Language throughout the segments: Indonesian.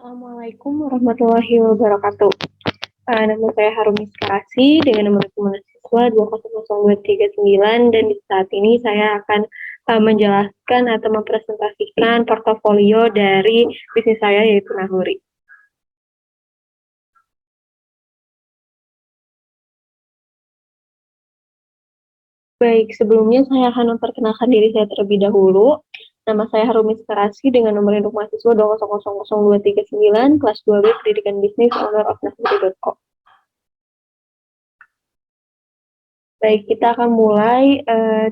Assalamualaikum warahmatullahi wabarakatuh. Nama saya Harum Miskarasi dengan nomor rekomendasi siswa 200239 dan di saat ini saya akan menjelaskan atau mempresentasikan portofolio dari bisnis saya yaitu Nahuri. Baik, sebelumnya saya akan memperkenalkan diri saya terlebih dahulu. Nama saya Harum Miskarasi dengan nomor induk mahasiswa 2000239, kelas 2B Pendidikan Bisnis, owner of Nahuri.com. Baik, kita akan mulai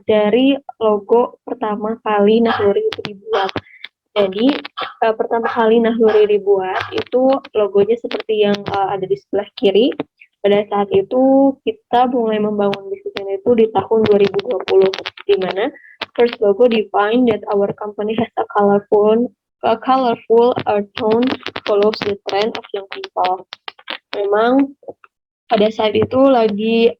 dari logo pertama kali Nahuri itu dibuat. Jadi, pertama kali Nahuri dibuat, itu logonya seperti yang ada di sebelah kiri. Pada saat itu, kita mulai membangun bisnis ini itu di tahun 2020, di mana first logo define that our company has a colorful earth tone follows the trend of young people. Memang pada saat itu lagi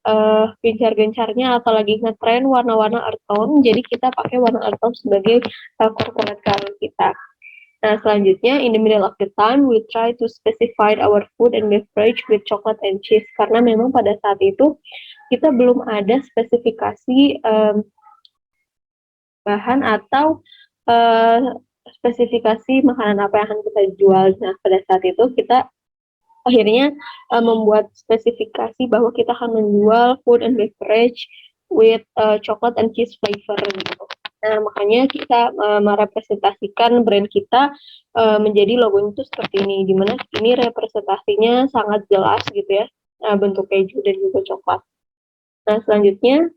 gencar-gencarnya atau lagi ngetren warna-warna earth tone, jadi kita pakai warna earth tone sebagai corporate color kita. Nah, selanjutnya, in the middle of the time, we try to specify our food and beverage with chocolate and cheese, karena memang pada saat itu kita belum ada spesifikasi bahan atau spesifikasi makanan apa yang akan kita jual. Nah, pada saat itu kita akhirnya membuat spesifikasi bahwa kita akan menjual food and beverage with chocolate and cheese flavor gitu. Nah, makanya kita merepresentasikan brand kita menjadi logonya itu seperti ini, dimana ini representasinya sangat jelas gitu ya, bentuk keju dan juga coklat. Nah, selanjutnya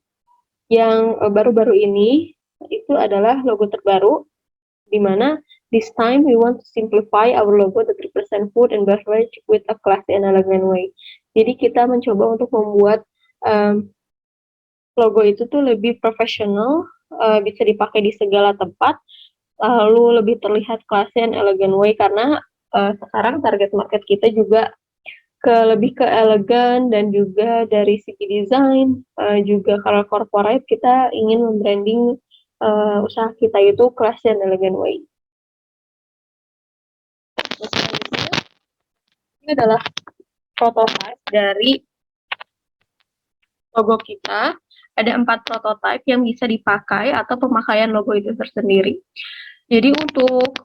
yang baru-baru ini itu adalah logo terbaru, di mana this time we want to simplify our logo that represent food and beverage with a classy and elegant way. Jadi kita mencoba untuk membuat logo itu tuh lebih profesional, bisa dipakai di segala tempat, lalu lebih terlihat classy and elegant way, karena sekarang target market kita juga lebih ke elegan dan juga dari segi desain, juga kalau corporate kita ingin membranding usaha kita itu classy and elegant way. Ini adalah prototype dari logo kita. Ada 4 prototype yang bisa dipakai atau pemakaian logo itu tersendiri. Jadi untuk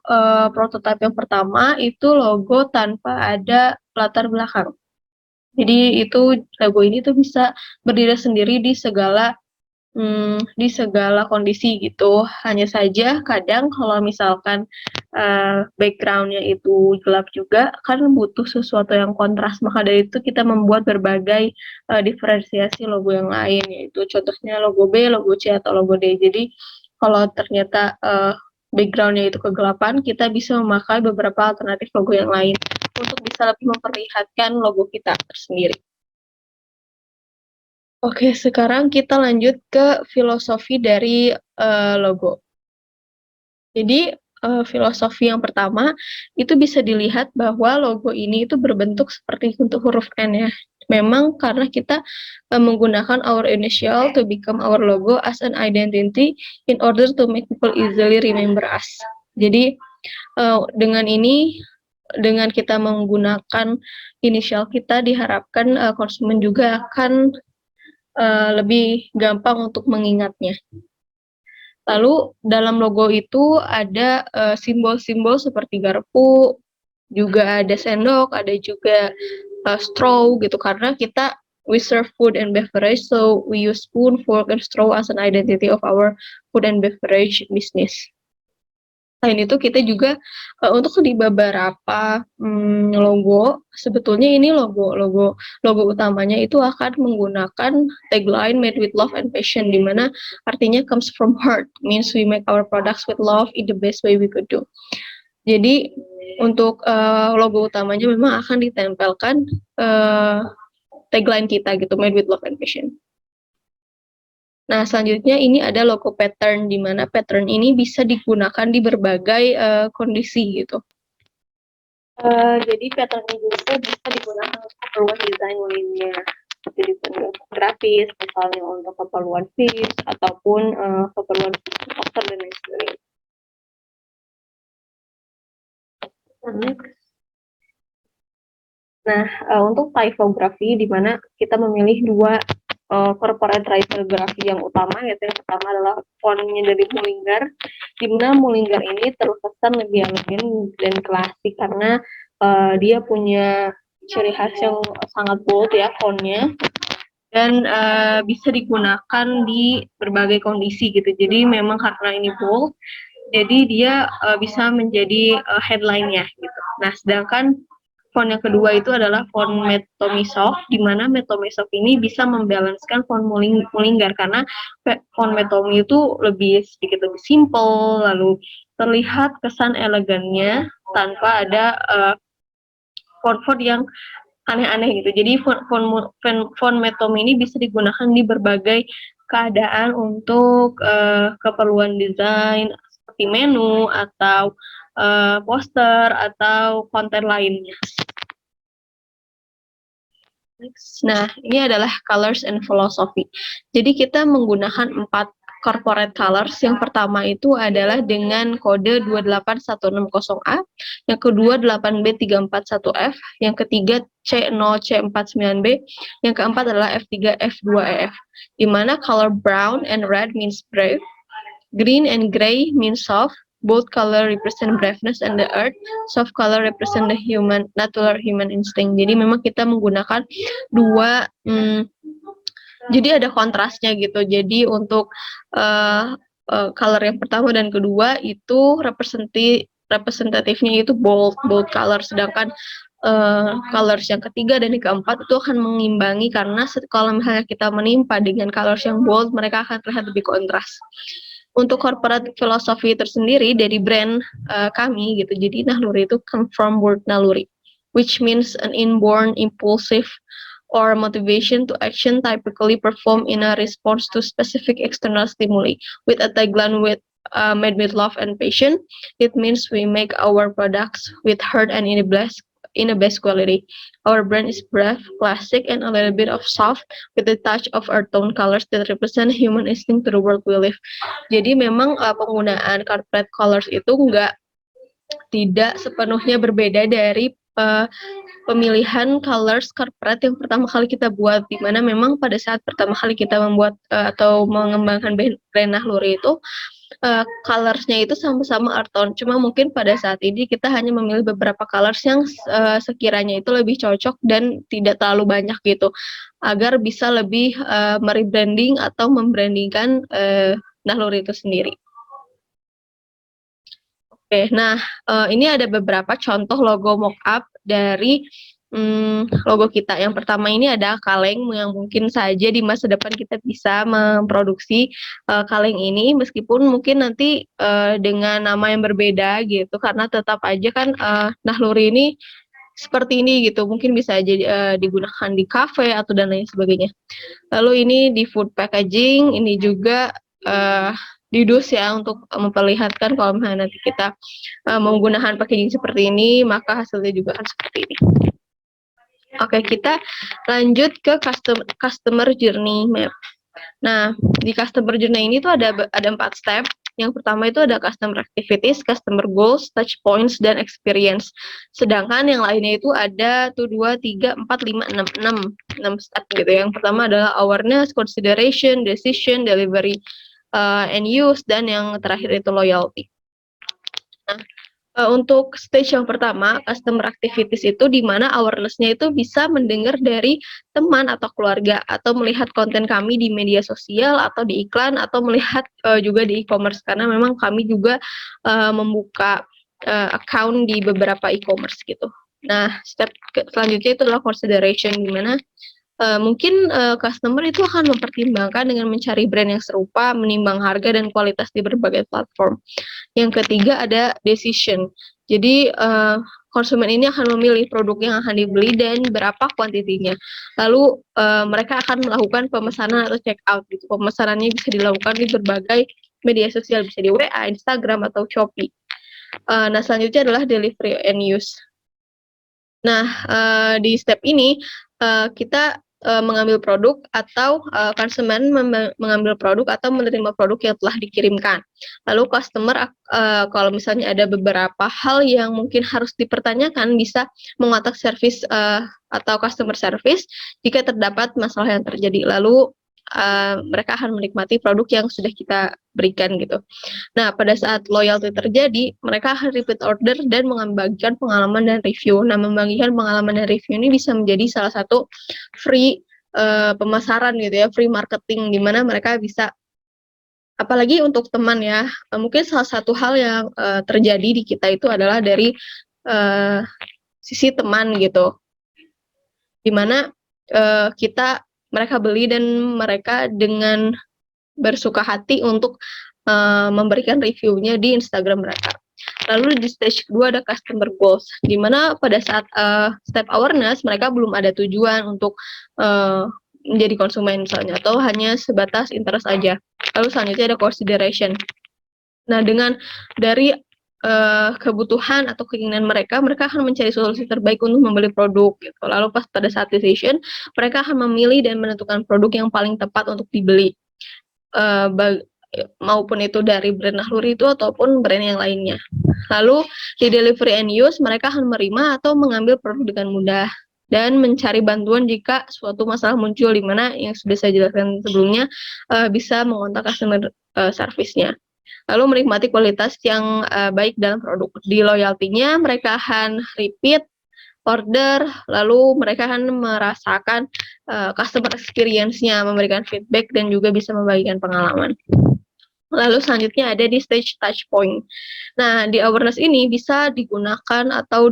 prototype yang pertama itu logo tanpa ada latar belakang. Jadi itu logo ini tuh bisa berdiri sendiri di segala kondisi gitu. Hanya saja kadang kalau misalkan background-nya itu gelap juga, kan butuh sesuatu yang kontras. Maka dari itu kita membuat berbagai diferensiasi logo yang lain, yaitu contohnya logo B, logo C, atau logo D. Jadi kalau ternyata background-nya itu kegelapan, kita bisa memakai beberapa alternatif logo yang lain untuk bisa lebih memperlihatkan logo kita tersendiri. Oke, sekarang kita lanjut ke filosofi dari logo. Jadi, filosofi yang pertama, itu bisa dilihat bahwa logo ini itu berbentuk seperti bentuk huruf N ya. Memang karena kita menggunakan our initial to become our logo as an identity in order to make people easily remember us. Jadi, dengan ini, dengan kita menggunakan inisial kita, diharapkan konsumen juga akan lebih gampang untuk mengingatnya. Lalu dalam logo itu ada simbol-simbol seperti garpu, juga ada sendok, ada juga straw gitu, karena kita we serve food and beverage, so we use spoon, fork, and straw as an identity of our food and beverage business. Selain itu kita juga untuk di beberapa logo, sebetulnya ini logo utamanya itu akan menggunakan tagline made with love and passion, di mana artinya comes from heart, means we make our products with love in the best way we could do. Jadi untuk logo utamanya memang akan ditempelkan tagline kita gitu, made with love and passion. Nah, selanjutnya ini ada logo pattern, di mana pattern ini bisa digunakan di berbagai kondisi gitu. Jadi pattern ini juga bisa digunakan untuk keperluan desain lainnya, seperti untuk grafis, misalnya untuk keperluan fish, ataupun keperluan poster dan lain sebagainya. Next. Nah, untuk typography di mana kita memilih dua corporate typography yang utama, yaitu yang pertama adalah fontnya dari Mullingar, di mana Mullingar ini terkesan lebih elegan dan klasik karena dia punya ciri khas yang sangat bold ya fontnya, dan bisa digunakan di berbagai kondisi gitu. Jadi memang karena ini bold, jadi dia bisa menjadi headline-nya gitu. Nah, sedangkan font yang kedua itu adalah font Metomisoft, di mana Metomisoft ini bisa membalanskan font Mullingar karena font Metomi itu sedikit lebih simple, lalu terlihat kesan elegannya tanpa ada font-font yang aneh-aneh gitu. Jadi font Metomi ini bisa digunakan di berbagai keadaan untuk keperluan desain seperti menu atau poster atau konten lainnya. Nah, ini adalah colors and philosophy. Jadi kita menggunakan 4 corporate colors. Yang pertama itu adalah dengan kode 28160A, yang kedua 8B341F, yang ketiga C0C49B, yang keempat adalah F3F2EF. Di mana color brown and red means brave, green and gray means soft. Both color represent braveness and the earth. Soft color represent the natural human instinct. Jadi memang kita menggunakan dua, jadi ada kontrasnya gitu. Jadi untuk color yang pertama dan kedua itu representatifnya itu bold color, sedangkan colors yang ketiga dan yang keempat itu akan mengimbangi, karena kalau misalnya kita menimpa dengan colors yang bold, mereka akan terlihat lebih kontras. Untuk corporate philosophy tersendiri dari brand kami gitu, jadi naluri itu come from word naluri, which means an inborn impulsive or motivation to action typically performed in a response to specific external stimuli. With a tagline made with love and passion, it means we make our products with heart and in the best quality. Our brand is brave, classic, and a little bit of soft with a touch of earth tone colors that represent human instinct to the world we live. Jadi memang penggunaan corporate colors itu tidak sepenuhnya berbeda dari pemilihan colors corporate yang pertama kali kita buat, di mana memang pada saat pertama kali kita membuat atau mengembangkan brand Nahluri itu colors-nya itu sama-sama earth tone, cuma mungkin pada saat ini kita hanya memilih beberapa colors yang sekiranya itu lebih cocok dan tidak terlalu banyak gitu, agar bisa lebih merebranding atau membrandingkan Nahluri itu sendiri. Oke, nah ini ada beberapa contoh logo mockup dari logo kita. Yang pertama ini ada kaleng, yang mungkin saja di masa depan kita bisa memproduksi kaleng ini, meskipun mungkin nanti dengan nama yang berbeda gitu, karena tetap aja kan Nahluri ini seperti ini gitu, mungkin bisa aja digunakan di kafe atau dan lain sebagainya. Lalu ini di food packaging, ini juga di dus ya, untuk memperlihatkan kalau misalnya nanti kita menggunakan packaging seperti ini, maka hasilnya juga akan seperti ini. Oke, kita lanjut ke customer journey map. Nah, di customer journey ini tuh ada 4 step. Yang pertama itu ada customer activities, customer goals, touch points, dan experience. Sedangkan yang lainnya itu ada 2, 3, 4, 5, 6 step gitu. Yang pertama adalah awareness, consideration, decision, delivery, and use, dan yang terakhir itu loyalty. Nah, untuk stage yang pertama, customer activities itu di mana awareness-nya itu bisa mendengar dari teman atau keluarga, atau melihat konten kami di media sosial atau di iklan, atau melihat juga di e-commerce, karena memang kami juga membuka account di beberapa e-commerce gitu. Nah, step selanjutnya itu adalah consideration, di mana mungkin customer itu akan mempertimbangkan dengan mencari brand yang serupa, menimbang harga dan kualitas di berbagai platform. Yang ketiga ada decision. Jadi konsumen ini akan memilih produk yang akan dibeli dan berapa kuantitinya. Lalu mereka akan melakukan pemesanan atau check out gitu. Pemesanannya bisa dilakukan di berbagai media sosial, bisa di WA, Instagram, atau Shopee. Nah, selanjutnya adalah delivery and use. Nah, di step ini kita mengambil produk atau konsumen mengambil produk atau menerima produk yang telah dikirimkan. Lalu customer kalau misalnya ada beberapa hal yang mungkin harus dipertanyakan bisa mengontak service atau customer service jika terdapat masalah yang terjadi. Lalu mereka akan menikmati produk yang sudah kita berikan gitu. Nah, pada saat loyalty terjadi, mereka akan repeat order dan membagikan pengalaman dan review. Nah, membagikan pengalaman dan review ini bisa menjadi salah satu free pemasaran gitu ya, free marketing, di mana mereka bisa, apalagi untuk teman ya, mungkin salah satu hal yang terjadi di kita itu adalah dari sisi teman gitu, di mana mereka beli dan mereka dengan bersuka hati untuk memberikan reviewnya di Instagram mereka. Lalu di stage kedua ada customer goals, di mana pada saat step awareness mereka belum ada tujuan untuk menjadi konsumen misalnya, atau hanya sebatas interest aja. Lalu selanjutnya ada consideration. Nah, dengan dari kebutuhan atau keinginan mereka akan mencari solusi terbaik untuk membeli produk gitu. Lalu pas pada saat decision, mereka akan memilih dan menentukan produk yang paling tepat untuk dibeli. Maupun itu dari brand naluri itu ataupun brand yang lainnya. Lalu di delivery and use, mereka akan menerima atau mengambil produk dengan mudah dan mencari bantuan jika suatu masalah muncul, di mana yang sudah saya jelaskan sebelumnya bisa mengontak customer service-nya. Lalu menikmati kualitas yang baik dalam produk. Di loyalty-nya mereka akan repeat order, lalu mereka akan merasakan customer experience-nya, memberikan feedback dan juga bisa membagikan pengalaman. Lalu selanjutnya ada di stage touch point. Nah, di awareness ini bisa digunakan atau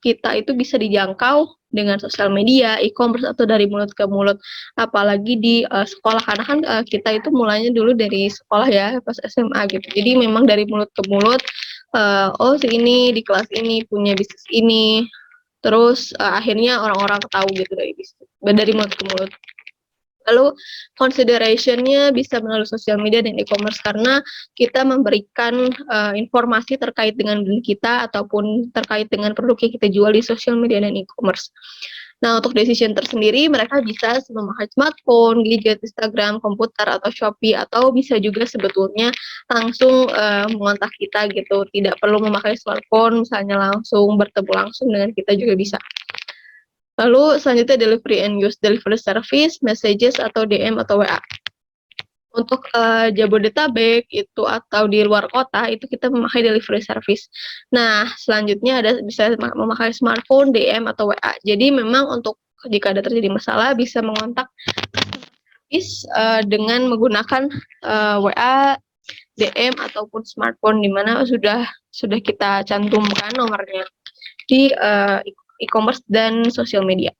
kita itu bisa dijangkau dengan sosial media, e-commerce, atau dari mulut ke mulut. Apalagi di sekolah, karena kan kita itu mulanya dulu dari sekolah ya, pas SMA gitu. Jadi memang dari mulut ke mulut, oh si ini di kelas ini punya bisnis ini. Terus akhirnya orang-orang tahu gitu dari mulut ke mulut. Lalu consideration-nya bisa melalui sosial media dan e-commerce, karena kita memberikan informasi terkait dengan brand kita ataupun terkait dengan produk yang kita jual di sosial media dan e-commerce. Nah, untuk decision tersendiri, mereka bisa memakai smartphone, gadget, Instagram, komputer, atau Shopee, atau bisa juga sebetulnya langsung mengontak kita gitu. Tidak perlu memakai smartphone, misalnya langsung bertemu langsung dengan kita juga bisa. Lalu selanjutnya delivery and use, delivery service, messages, atau DM atau WA. Untuk Jabodetabek itu atau di luar kota itu kita memakai delivery service. Nah, selanjutnya bisa memakai smartphone, DM atau WA. Jadi memang untuk jika ada terjadi masalah bisa mengontak service dengan menggunakan WA, DM ataupun smartphone, di mana sudah kita cantumkan nomornya di e-commerce dan sosial media.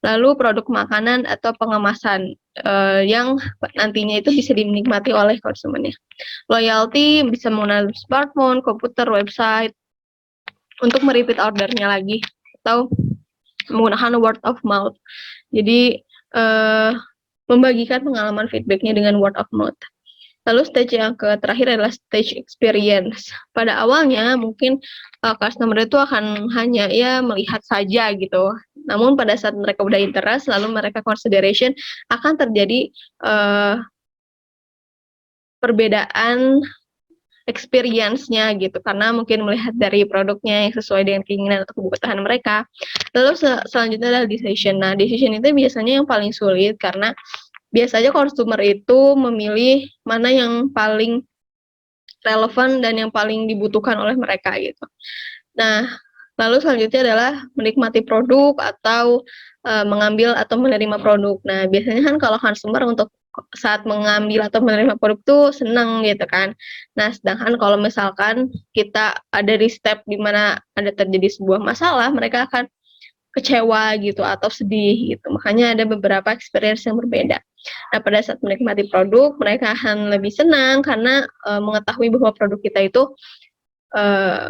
Lalu produk makanan atau pengemasan yang nantinya itu bisa dinikmati oleh konsumennya. Loyalty bisa menggunakan smartphone, komputer, website untuk merepeat ordernya lagi, atau menggunakan word of mouth. Jadi membagikan pengalaman feedbacknya dengan word of mouth. Lalu stage yang terakhir adalah stage experience. Pada awalnya mungkin customer itu akan hanya ya melihat saja gitu. Namun pada saat mereka udah interest, lalu mereka consideration, akan terjadi perbedaan experience-nya gitu, karena mungkin melihat dari produknya yang sesuai dengan keinginan atau kebutuhan mereka. Lalu selanjutnya adalah decision. Nah, decision itu biasanya yang paling sulit, karena biasanya konsumer itu memilih mana yang paling relevan dan yang paling dibutuhkan oleh mereka gitu. Nah, lalu selanjutnya adalah menikmati produk atau mengambil atau menerima produk. Nah, biasanya kan kalau consumer untuk saat mengambil atau menerima produk tuh senang gitu kan. Nah, sedangkan kalau misalkan kita ada di step di mana ada terjadi sebuah masalah, mereka akan kecewa gitu atau sedih gitu. Makanya ada beberapa experience yang berbeda. Nah, pada saat menikmati produk, mereka akan lebih senang karena mengetahui bahwa produk kita itu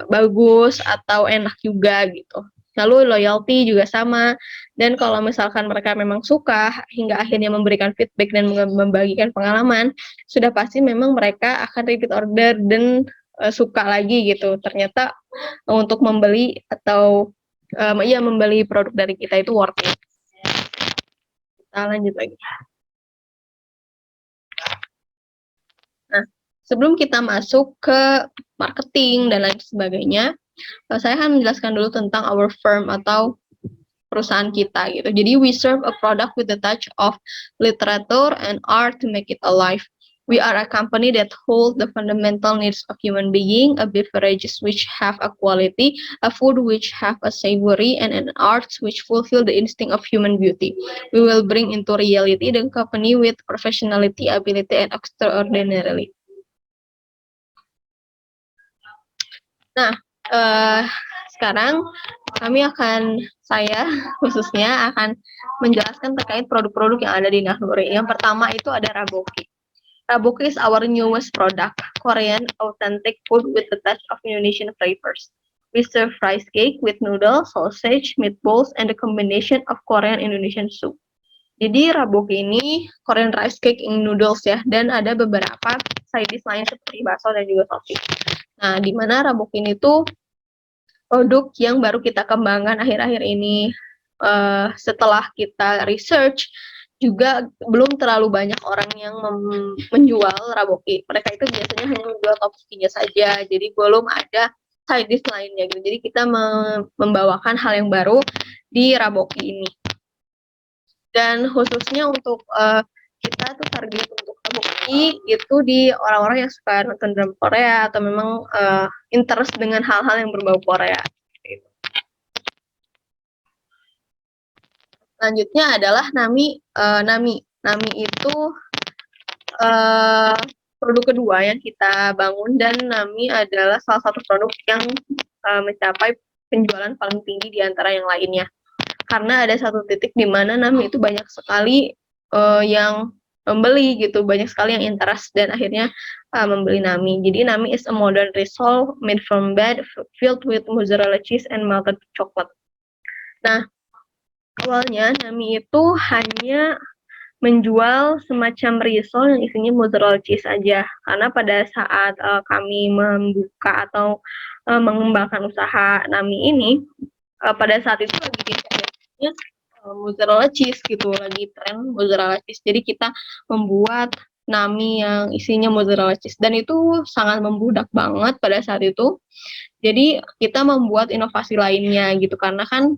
bagus atau enak juga gitu. Lalu loyalty juga sama. Dan kalau misalkan mereka memang suka hingga akhirnya memberikan feedback dan membagikan pengalaman, sudah pasti memang mereka akan repeat order dan suka lagi gitu. Ternyata untuk membeli atau membeli produk dari kita itu worth it. kita lanjut lagi. Nah, sebelum kita masuk ke marketing dan lain sebagainya, saya akan menjelaskan dulu tentang our firm atau perusahaan kita gitu. Jadi we serve a product with a touch of literature and art to make it alive. We are a company that holds the fundamental needs of human being, a beverages which have a quality, a food which have a savory, and an arts which fulfill the instinct of human beauty. We will bring into reality the company with professionality, ability, and extraordinarily. Nah, sekarang saya khususnya akan menjelaskan terkait produk-produk yang ada di Nahluri. Yang pertama itu ada Raboki. Raboki is our newest product, Korean authentic food with a touch of Indonesian flavors. We serve rice cake with noodles, sausage, meatballs, and a combination of Korean Indonesian soup. Jadi Raboki ini Korean rice cake in noodles ya, dan ada beberapa side dish lain seperti bakso dan juga sausage. Nah, di mana Raboki ini tuh produk yang baru kita kembangkan akhir-akhir ini. Setelah kita research, juga belum terlalu banyak orang yang menjual Raboki. Mereka itu biasanya hanya menjual topokinya saja, jadi belum ada side dish lainnya gitu. Jadi kita membawakan hal yang baru di Raboki ini. Dan khususnya untuk kita tuh target untuk Raboki itu di orang-orang yang suka nonton drama Korea atau memang interest dengan hal-hal yang berbau Korea. Selanjutnya adalah Nami. Nami itu produk kedua yang kita bangun, dan Nami adalah salah satu produk yang mencapai penjualan paling tinggi di antara yang lainnya. Karena ada satu titik di mana Nami itu banyak sekali yang membeli gitu, banyak sekali yang interest dan akhirnya membeli Nami. Jadi Nami is a modern risol made from bread filled with mozzarella cheese and melted chocolate. Nah, awalnya Nami itu hanya menjual semacam risol yang isinya mozzarella cheese aja, karena pada saat kami membuka atau mengembangkan usaha Nami ini, pada saat itu lagi gencar-gencarnya mozzarella cheese gitu, lagi tren mozzarella cheese. Jadi kita membuat Nami yang isinya mozzarella cheese, dan itu sangat membludak banget pada saat itu. Jadi kita membuat inovasi lainnya gitu, karena kan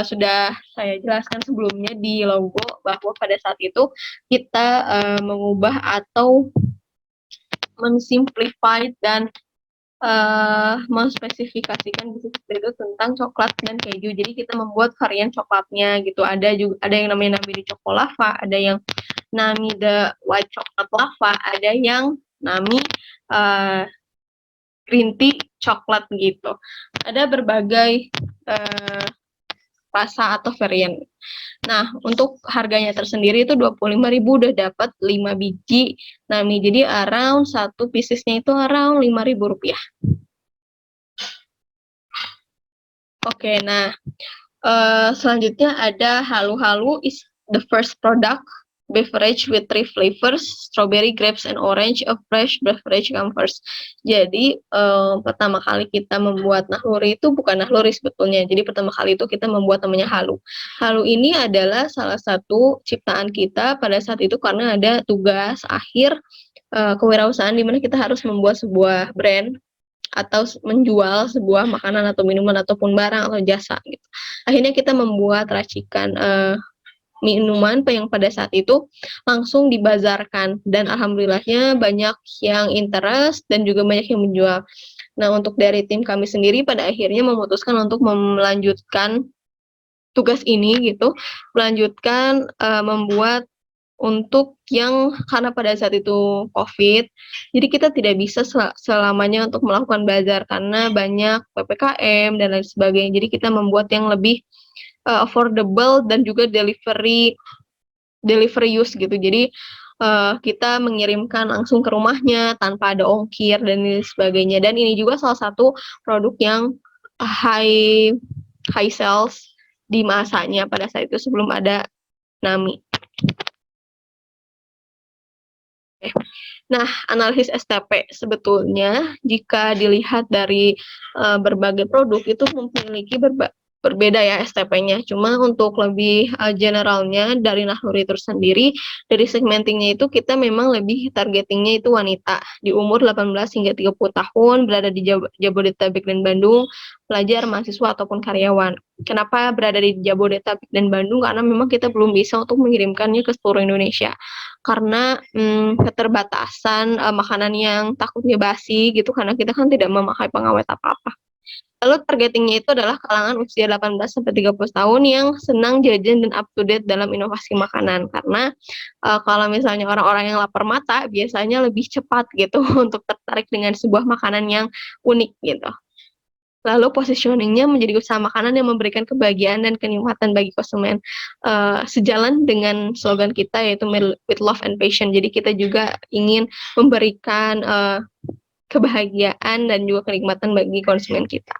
sudah saya jelaskan sebelumnya di logo bahwa pada saat itu kita mengubah atau mensimplify dan menspesifikasikan bisnis itu tentang coklat dan keju. Jadi kita membuat varian coklatnya gitu. Ada yang namanya Nami the Choco Lava, ada yang Nami the White Chocolate Lava, ada yang Nami green tea coklat gitu. Ada berbagai rasa atau varian. Nah, untuk harganya tersendiri itu 25.000 udah dapat 5 biji Nami. Jadi around satu piecesnya itu around 5.000 rupiah. Oke, nah selanjutnya ada Halu-Halu is the first product beverage with 3 flavors, strawberry, grapes, and orange, a fresh beverage comes first. Jadi pertama kali kita membuat Nahluri itu bukan Nahluri sebetulnya. Jadi pertama kali itu kita membuat namanya Halu. Halu ini adalah salah satu ciptaan kita pada saat itu karena ada tugas akhir kewirausahaan di mana kita harus membuat sebuah brand atau menjual sebuah makanan atau minuman ataupun barang atau jasa gitu. Akhirnya kita membuat racikan minuman yang pada saat itu langsung dibazarkan, dan alhamdulillahnya banyak yang interest dan juga banyak yang menjual. Nah, untuk dari tim kami sendiri pada akhirnya memutuskan untuk melanjutkan tugas ini gitu, melanjutkan membuat untuk yang karena pada saat itu COVID, jadi kita tidak bisa selamanya untuk melakukan bazar karena banyak PPKM dan lain sebagainya. Jadi kita membuat yang lebih affordable dan juga delivery use gitu. Jadi kita mengirimkan langsung ke rumahnya tanpa ada ongkir dan lain sebagainya. Dan ini juga salah satu produk yang high sales di masanya pada saat itu sebelum ada Nami. Nah, analisis STP sebetulnya jika dilihat dari berbagai produk itu memiliki berbeda ya STP-nya. Cuma untuk lebih generalnya dari Nahuri itu sendiri, dari segmentingnya itu kita memang lebih targetingnya itu wanita di umur 18 hingga 30 tahun, berada di Jabodetabek dan Bandung, pelajar, mahasiswa ataupun karyawan. Kenapa berada di Jabodetabek dan Bandung? Karena memang kita belum bisa untuk mengirimkannya ke seluruh Indonesia. Karena keterbatasan makanan yang takutnya basi gitu, karena kita kan tidak memakai pengawet apa-apa. Lalu targetingnya itu adalah kalangan usia 18 sampai 30 tahun yang senang jajan dan up to date dalam inovasi makanan. Karena kalau misalnya orang-orang yang lapar mata biasanya lebih cepat gitu untuk tertarik dengan sebuah makanan yang unik gitu. Lalu positioningnya menjadi usaha makanan yang memberikan kebahagiaan dan kenikmatan bagi konsumen. Sejalan dengan slogan kita yaitu Made with Love and Passion. Jadi kita juga ingin memberikan kebahagiaan dan juga kenikmatan bagi konsumen kita.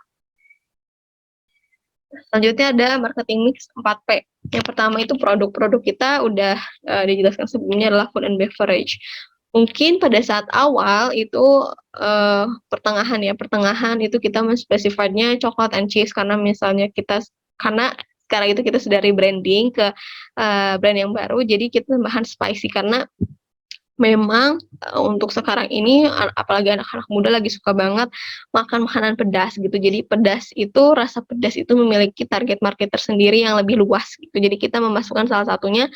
Selanjutnya ada marketing mix 4P. Yang pertama itu produk-produk kita udah dijelaskan sebelumnya adalah food and beverage. Mungkin pada saat awal itu pertengahan itu kita menspesifikasinya coklat and cheese karena sekarang itu kita sudah rebranding ke brand yang baru, jadi kita tambahan spicy karena memang untuk sekarang ini apalagi anak-anak muda lagi suka banget makan makanan pedas gitu. Jadi rasa pedas itu memiliki target market tersendiri yang lebih luas gitu. Jadi kita memasukkan salah satunya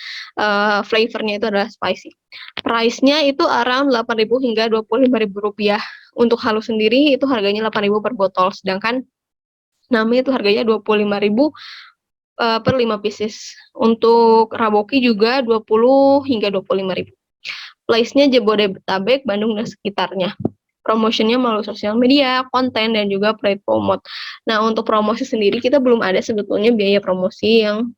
flavornya itu adalah spicy. Price-nya itu around 8.000 hingga 25.000 rupiah. Untuk halus sendiri itu harganya 8.000 per botol, sedangkan nami itu harganya 25.000 per 5 pieces. Untuk raboki juga 20 hingga 25.000. Place-nya Jabodetabek, Bandung, dan sekitarnya. Promotionnya melalui sosial media, konten, dan juga paid promote. Nah, untuk promosi sendiri kita belum ada sebetulnya biaya promosi yang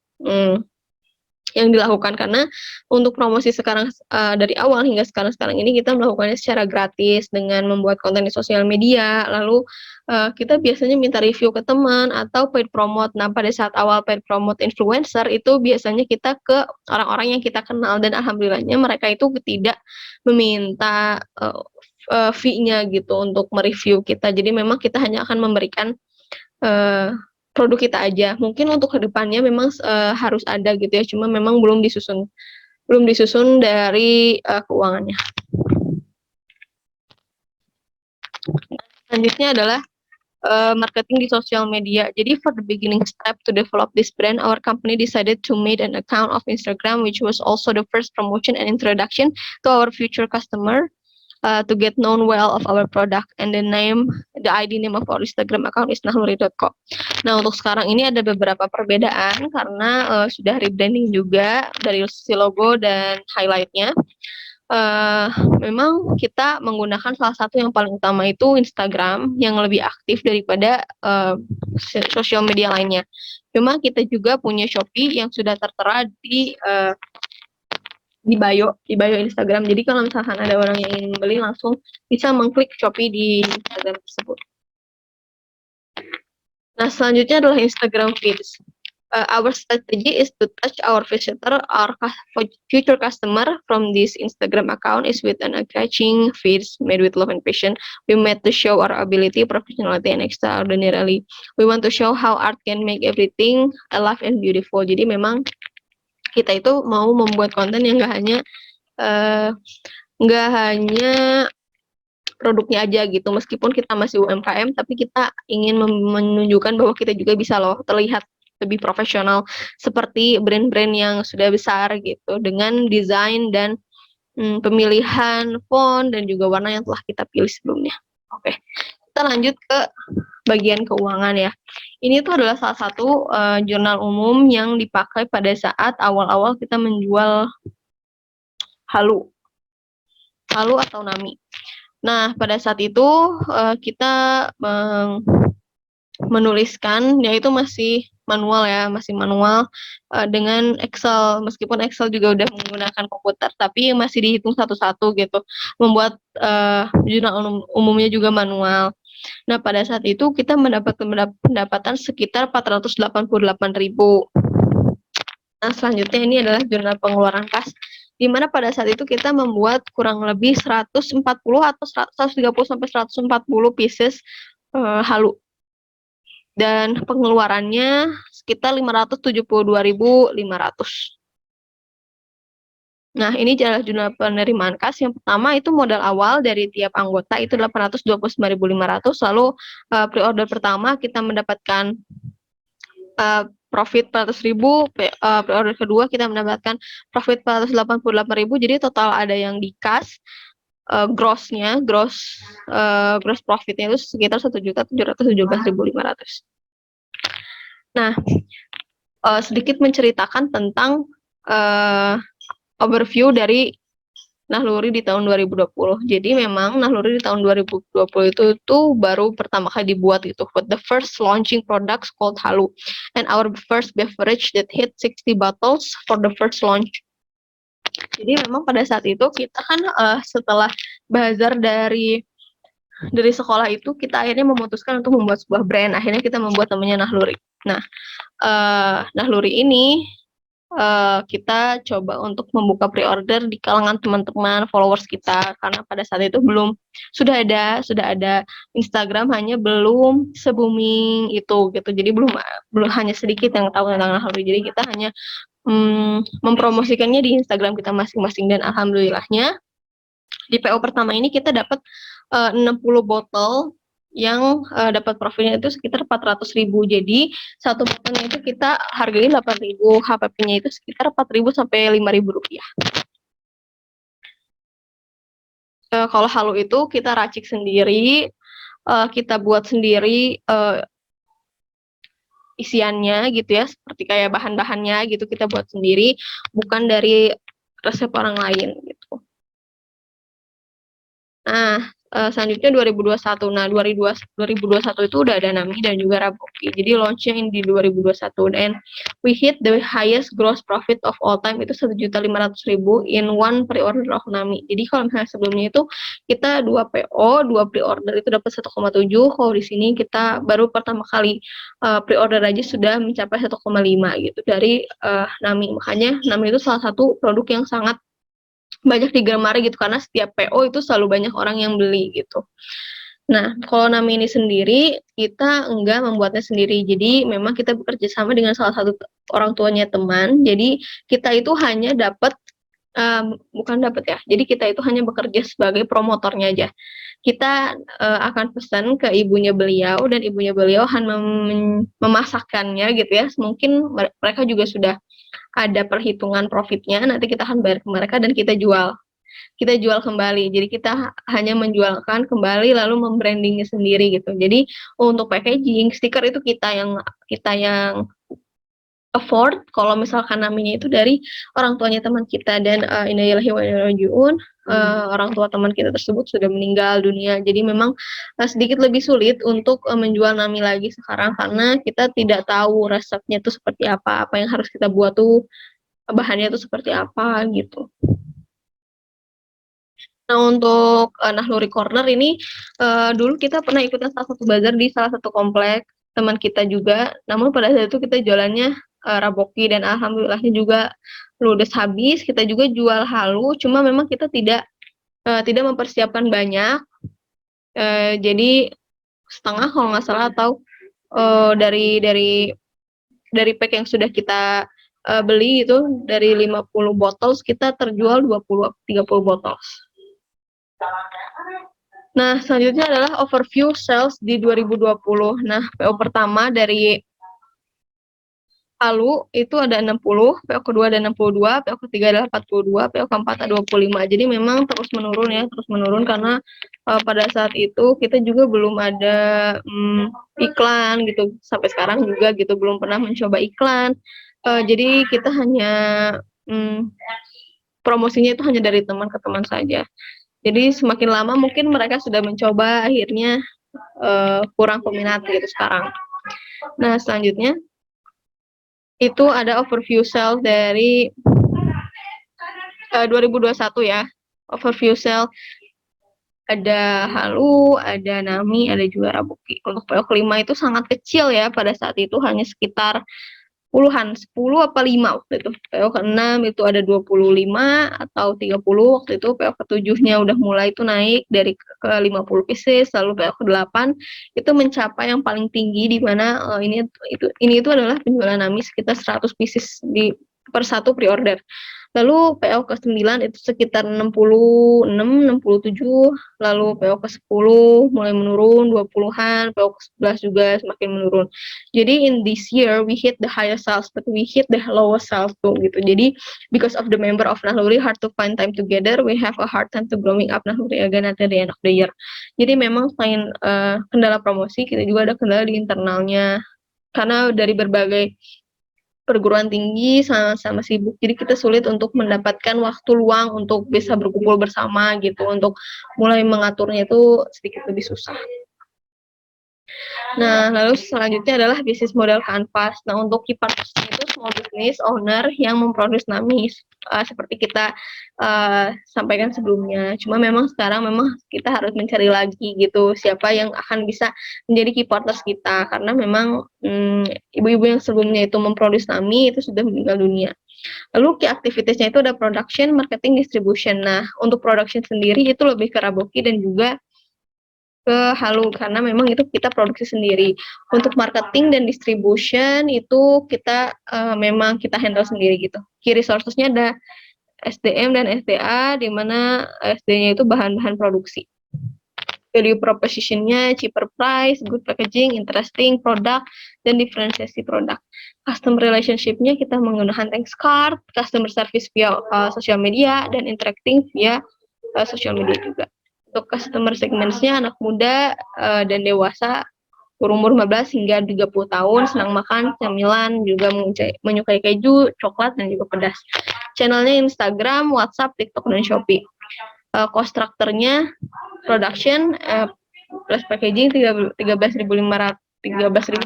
dilakukan karena untuk promosi sekarang dari awal hingga sekarang ini kita melakukannya secara gratis dengan membuat konten di sosial media, lalu kita biasanya minta review ke teman atau paid promote. Nah, pada saat awal paid promote influencer itu biasanya kita ke orang-orang yang kita kenal dan alhamdulillahnya mereka itu tidak meminta fee-nya gitu untuk mereview kita. Jadi memang kita hanya akan memberikan produk kita aja. Mungkin untuk kedepannya memang harus ada gitu ya, cuma memang belum disusun dari keuangannya. Selanjutnya adalah marketing di sosial media. Jadi for the beginning step to develop this brand, our company decided to make an account of Instagram, which was also the first promotion and introduction to our future customer. To get known well of our product, and the ID name of our Instagram account is nahluri.co. Nah, untuk sekarang ini ada beberapa perbedaan karena sudah rebranding juga dari si logo dan highlightnya. Memang kita menggunakan salah satu yang paling utama itu Instagram yang lebih aktif daripada sosial media lainnya. Cuma kita juga punya Shopee yang sudah tertera di bio Instagram. Jadi kalau misalkan ada orang yang ingin membeli langsung bisa mengklik Shopee di Instagram tersebut. Nah, selanjutnya adalah Instagram Feeds. Our strategy is to touch our visitor, our future customer from this Instagram account is with an catching feeds made with love and passion. We made to show our ability, professionality, and extraordinarily. We want to show how art can make everything alive and beautiful. Jadi memang kita itu mau membuat konten yang nggak hanya produknya aja gitu, meskipun kita masih UMKM tapi kita ingin menunjukkan bahwa kita juga bisa loh terlihat lebih profesional seperti brand-brand yang sudah besar gitu dengan desain dan pemilihan font dan juga warna yang telah kita pilih sebelumnya. Oke, kita lanjut ke bagian keuangan ya. Ini tuh adalah salah satu jurnal umum yang dipakai pada saat awal-awal kita menjual halu atau nami. Nah, pada saat itu kita menuliskan, yaitu masih manual dengan Excel. Meskipun Excel juga udah menggunakan komputer, tapi masih dihitung satu-satu gitu. Membuat jurnal umumnya juga manual. Nah, pada saat itu kita mendapatkan pendapatan sekitar 488.000. Nah, selanjutnya ini adalah jurnal pengeluaran kas, di mana pada saat itu kita membuat kurang lebih 140 atau 130 sampai 140 pieces halu. dan pengeluarannya sekitar 572.500. Nah, ini adalah jumlah penerimaan kas. Yang pertama itu modal awal dari tiap anggota itu 829.500. Lalu pre-order pertama kita mendapatkan profit 400.000, pre-order kedua kita mendapatkan profit 488.000. Jadi total ada yang di kas gross profitnya itu sekitar 1.717.500. Nah, sedikit menceritakan tentang overview dari Nahluri di tahun 2020. Jadi memang Nahluri di tahun 2020 itu baru pertama kali dibuat gitu. But the first launching products called Halu. And our first beverage that hit 60 bottles for the first launch. Jadi memang pada saat itu kita kan setelah bazar dari sekolah itu kita akhirnya memutuskan untuk membuat sebuah brand. Akhirnya kita membuat namanya Nahluri. Nah, Nahluri ini kita coba untuk membuka pre-order di kalangan teman-teman followers kita, karena pada saat itu sudah ada Instagram, hanya belum se-booming itu gitu. Jadi belum hanya sedikit yang tahu tentang Nahluri. Jadi kita hanya mempromosikannya di Instagram kita masing-masing, dan alhamdulillahnya di PO pertama ini kita dapat 60 botol yang dapat profitnya itu sekitar 400.000. Jadi satu botolnya itu kita hargai 8.000, HPP-nya itu sekitar 4.000 sampai 5.000 rupiah. Kalau Halu itu kita racik sendiri, kita buat sendiri isiannya gitu ya, seperti kayak bahan-bahannya gitu kita buat sendiri, bukan dari resep orang lain gitu. Nah, selanjutnya 2021. Nah, 2021 itu udah ada Nami dan juga Raboki. Jadi launchnya di 2021, and we hit the highest gross profit of all time, itu 1.500.000 in one pre-order of Nami. Jadi kalau misalnya sebelumnya itu kita 2 PO, 2 pre-order itu dapat 1,7. Kalau di sini kita baru pertama kali pre-order aja sudah mencapai 1,5 gitu dari Nami. Makanya Nami itu salah satu produk yang sangat banyak digemari gitu, karena setiap PO itu selalu banyak orang yang beli gitu. Nah, kalau Nami ini sendiri kita enggak membuatnya sendiri. Jadi memang kita bekerja sama dengan salah satu orang tuanya teman. Jadi kita itu hanya dapat bukan dapat ya. Jadi kita itu hanya bekerja sebagai promotornya aja. Kita akan pesan ke ibunya beliau, dan ibunya beliau akan memasakkannya gitu ya. Mungkin mereka juga sudah ada perhitungan profitnya, nanti kita akan bayar ke mereka dan kita jual kembali. Jadi kita hanya menjualkan kembali lalu membrandingnya sendiri gitu. Jadi untuk packaging, stiker itu kita yang afford. Kalau misalkan namanya itu dari orang tuanya teman kita, dan innalillahi wa inna ilaihi raji'un, orang tua teman kita tersebut sudah meninggal dunia. Jadi memang sedikit lebih sulit untuk menjual Nami lagi sekarang, karena kita tidak tahu resepnya itu seperti apa yang harus kita buat tuh bahannya itu seperti apa gitu. Nah, untuk Nahluri Corner ini dulu kita pernah ikutan salah satu bazar di salah satu komplek teman kita juga. Namun pada saat itu kita jualannya Raboki, dan alhamdulillahnya juga ludes habis. Kita juga jual Halu, cuma memang kita tidak mempersiapkan banyak. Jadi setengah kalau nggak salah, atau dari pack yang sudah kita beli itu, dari 50 botol kita terjual 20-30 botol. Nah, selanjutnya adalah overview sales di 2020. Nah, PO pertama dari Halu itu ada 60, PO kedua ada 62, PO ketiga ada 42, PO keempat ada 25. Jadi memang terus menurun karena pada saat itu kita juga belum ada iklan gitu. Sampai sekarang juga gitu belum pernah mencoba iklan. Jadi kita hanya promosinya itu hanya dari teman ke teman saja. Jadi semakin lama mungkin mereka sudah mencoba, akhirnya kurang peminat gitu sekarang. Nah, selanjutnya itu ada overview sales dari 2021 ya. Overview sales ada Halu, ada Nami, ada juga Raboki. Untuk PO kelima itu sangat kecil ya, pada saat itu hanya sekitar puluhan, 10 apa 5 waktu itu. PO ke-6 itu ada 25 atau 30 waktu itu, PO ke-7-nya udah mulai itu naik dari ke 50 pieces, lalu PO ke-8 itu mencapai yang paling tinggi di mana ini itu adalah penjualan Nami sekitar 100 pieces di per satu pre-order. Lalu PO ke-9 itu sekitar 66, 67, lalu PO ke-10 mulai menurun 20-an, PO ke-11 juga semakin menurun. Jadi in this year we hit the highest sales but we hit the lowest sales too gitu. Jadi because of the member of Nahluri hard to find time together, we have a hard time to growing up Nahluri again at the end of the year. Jadi memang selain kendala promosi, kita juga ada kendala di internalnya karena dari berbagai perguruan tinggi sama-sama sibuk, jadi kita sulit untuk mendapatkan waktu luang untuk bisa berkumpul bersama gitu, untuk mulai mengaturnya itu sedikit lebih susah. Nah, lalu selanjutnya adalah bisnis model Canvas. Nah, untuk key partnersnya itu small business owner yang memproduksi Nami, seperti kita sampaikan sebelumnya. Cuma memang sekarang kita harus mencari lagi gitu siapa yang akan bisa menjadi key partners kita, karena memang ibu-ibu yang sebelumnya itu memproduksi Nami itu sudah meninggal dunia. Lalu key activities-nya itu ada production, marketing, distribution. Nah, untuk production sendiri itu lebih ke Raboki dan juga ke Halu karena memang itu kita produksi sendiri. Untuk marketing dan distribution itu kita memang kita handle sendiri gitu. Key resources-nya ada SDM dan SDA, di mana SD-nya itu bahan-bahan produksi. Value proposition-nya cheaper price, good packaging, interesting product, dan diferensiasi produk. Customer relationship-nya kita menggunakan thanks card, customer service via social media, dan interacting via social media juga. Untuk customer segments-nya anak muda dan dewasa berumur 15 hingga 30 tahun, senang makan, camilan, juga menyukai keju, coklat, dan juga pedas. Channelnya Instagram, WhatsApp, TikTok, dan Shopee. Cost structure-nya production plus packaging 13.500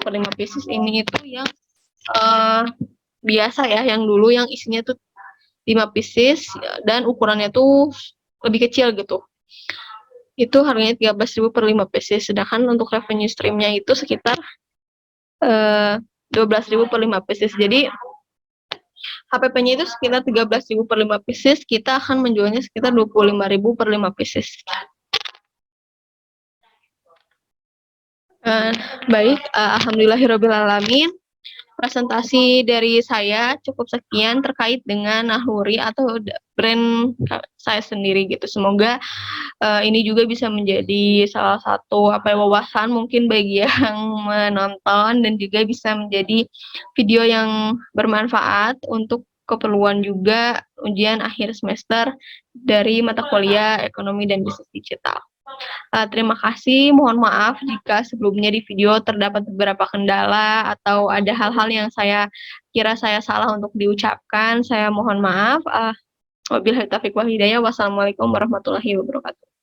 per 5 pieces ini itu yang biasa ya, yang dulu yang isinya tuh 5 pieces dan ukurannya tuh lebih kecil gitu. Itu harganya 13.000 per 5 pieces, sedangkan untuk revenue stream-nya itu sekitar 12.000 per 5 pieces. Jadi HPP-nya itu sekitar 13.000 per 5 pieces, kita akan menjualnya sekitar 25.000 per 5 pieces. Baik, alhamdulillahirrabbilalamin. Presentasi dari saya cukup sekian terkait dengan Nahluri atau brand saya sendiri gitu. Semoga ini juga bisa menjadi salah satu wawasan mungkin bagi yang menonton, dan juga bisa menjadi video yang bermanfaat untuk keperluan juga ujian akhir semester dari mata kuliah ekonomi dan bisnis digital. Terima kasih, mohon maaf jika sebelumnya di video terdapat beberapa kendala atau ada hal-hal yang saya kira saya salah untuk diucapkan. Saya mohon maaf. Wabillahi taufiq wal hidayah. Wassalamualaikum warahmatullahi wabarakatuh.